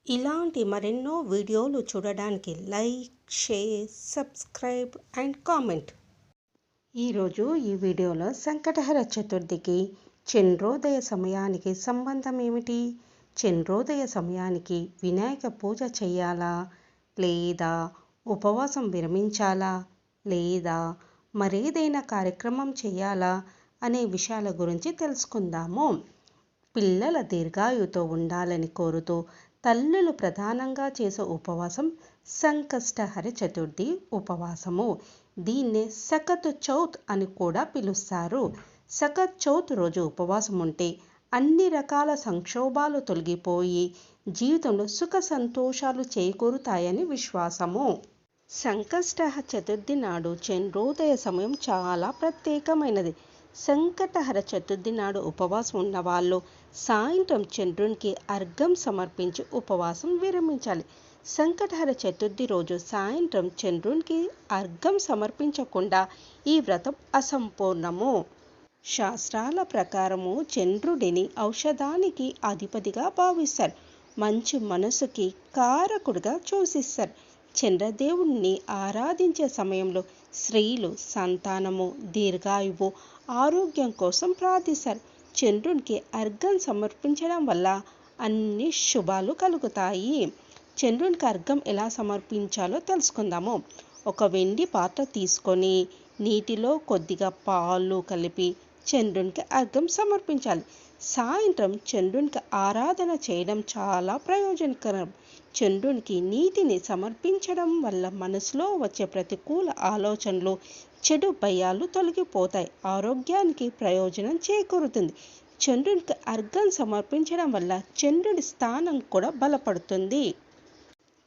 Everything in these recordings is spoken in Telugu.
ఇలాంటి మరెన్నో వీడియోలు చూడడానికి like, share, subscribe and comment. ఈరోజు ఈ వీడియోలో సంకటహర చతుర్థికి చంద్రోదయ సమయానికి సంబంధం ఏమిటి? చంద్రోదయ సమయానికి వినాయక పూజ చేయాలా, లేదా ఉపవాసం విరమించాలా, లేదా మరేదైనా కార్యక్రమం చేయాలా అనే విషయాల గురించి తెలుసుకుందాము. పిల్లల దీర్ఘాయువుతో ఉండాలని కోరుతూ తల్లులు ప్రధానంగా చేసే ఉపవాసం సంకష్టహర చతుర్థి ఉపవాసము. దీన్నే సకత్ చౌత్ అని కూడా పిలుస్తారు. సకత్ చౌత్ రోజు ఉపవాసం ఉంటే అన్ని రకాల సంక్షోభాలు తొలగిపోయి జీవితంలో సుఖ సంతోషాలు చేకూరుతాయని విశ్వాసము. సంకష్టహర చతుర్థి నాడు చంద్రోదయ సమయం చాలా ప్రత్యేకమైనది. సంకటహర చతుర్థి నాడు ఉపవాసం ఉన్నవాళ్ళు సాయంత్రం చంద్రునికి అర్ఘ్యం సమర్పించి ఉపవాసం విరమించాలి. సంకటహర చతుర్థి రోజు సాయంత్రం చంద్రునికి అర్ఘ్యం సమర్పించకుండా ఈ వ్రతం అసంపూర్ణము. శాస్త్రాల ప్రకారము చంద్రుడిని ఔషధానికి అధిపతిగా భావిస్తారు. మంచి మనసుకి కారకుడిగా సూచిస్తారు. చంద్రదేవుణ్ణి ఆరాధించే సమయంలో స్త్రీలు సంతానము, దీర్ఘాయువు, ఆరోగ్యం కోసం ప్రార్థిస్తారు. చంద్రునికి అర్ఘ్యం సమర్పించడం వల్ల అన్ని శుభాలు కలుగుతాయి. చంద్రునికి అర్ఘ్యం ఎలా సమర్పించాలో తెలుసుకుందాము. ఒక వెండి పాత్ర తీసుకొని నీటిలో కొద్దిగా పాలు కలిపి చంద్రునికి అర్ఘ్యం సమర్పించాలి. సాయంత్రం చంద్రునికి ఆరాధన చేయడం చాలా ప్రయోజనకరం. చంద్రునికి నీటిని సమర్పించడం వల్ల మనసులో వచ్చే ప్రతికూల ఆలోచనలు, చెడు భయాలు తొలగిపోతాయి. ఆరోగ్యానికి ప్రయోజనం చేకూరుతుంది. చంద్రునికి అర్ఘ్యం సమర్పించడం వల్ల చంద్రుడి స్థానం కూడా బలపడుతుంది.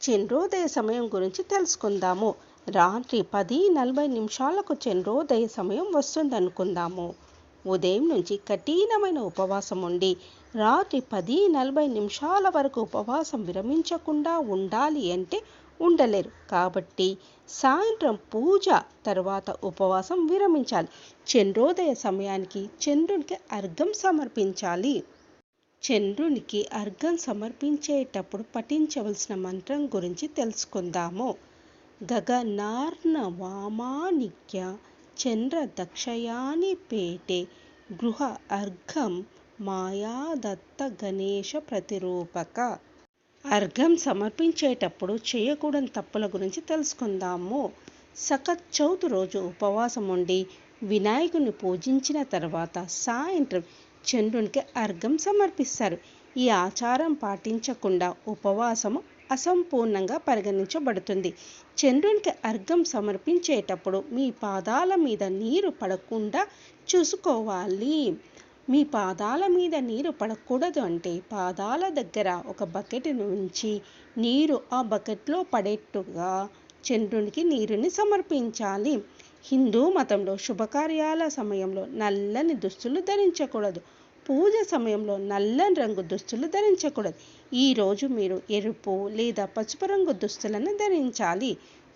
చంద్రోదయ సమయం గురించి తెలుసుకుందాము. రాత్రి 10:40 చంద్రోదయ సమయం వస్తుందనుకుందాము. ఉదయం నుంచి కఠినమైన ఉపవాసం ఉండి రాత్రి 10:40 వరకు ఉపవాసం విరమించకుండా ఉండాలి అంటే ఉండలేరు. కాబట్టి సాయంత్రం పూజ తర్వాత ఉపవాసం విరమించాలి. చంద్రోదయ సమయానికి చంద్రునికి అర్ఘ్యం సమర్పించాలి. చంద్రునికి అర్ఘ్యం సమర్పించేటప్పుడు పఠించవలసిన మంత్రం గురించి తెలుసుకుందాము. గగనార్ణవామానిక్య చంద్ర దక్షయాని పేటే గృహ అర్ఘం మాయాదత్త గణేశ ప్రతిరూపక. అర్ఘ్యం సమర్పించేటప్పుడు చేయకూడని తప్పుల గురించి తెలుసుకుందాము. సకత్ చౌత్ రోజు ఉపవాసం ఉండి వినాయకుని పూజించిన తర్వాత సాయంత్రం చంద్రునికి అర్ఘ్యం సమర్పిస్తారు. ఈ ఆచారం పాటించకుండా ఉపవాసము అసంపూర్ణంగా పరిగణించబడుతుంది. చంద్రునికి అర్ఘ్యం సమర్పించేటప్పుడు మీ పాదాల మీద నీరు పడకుండా చూసుకోవాలి. మీ పాదాల మీద నీరు పడకూడదు అంటే పాదాల దగ్గర ఒక బకెట్ నుంచి నీరు ఆ బకెట్లో పడేట్టుగా చంద్రునికి నీరుని సమర్పించాలి. హిందూ మతంలో శుభకార్యాల సమయంలో నల్లని దుస్తులు ధరించకూడదు. పూజ సమయంలో నల్లని రంగు దుస్తులు ధరించకూడదు. ఈరోజు మీరు ఎరుపు లేదా పసుపు రంగు దుస్తులను ధరించాలి.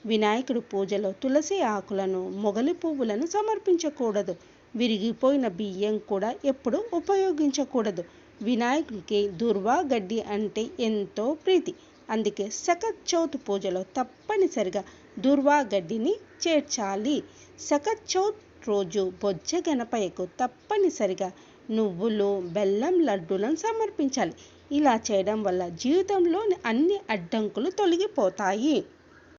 వినాయకుడి పూజలో తులసి ఆకులను, మొగలి పువ్వులను సమర్పించకూడదు. విరిగిపోయిన బియ్యం కూడా ఎప్పుడూ ఉపయోగించకూడదు. వినాయకుడికి దుర్వా గడ్డి అంటే ఎంతో ప్రీతి. అందుకే సకత్ చౌత్ పూజలో తప్పనిసరిగా దుర్వా గడ్డిని చేర్చాలి. సకత్ చౌత్ రోజు బొజ్జ గణపయ్యకు తప్పనిసరిగా నువ్వులు, బెల్లం లడ్డూలను సమర్పించాలి. ఇలా చేయడం వల్ల జీవితంలోని అన్ని అడ్డంకులు తొలగిపోతాయి.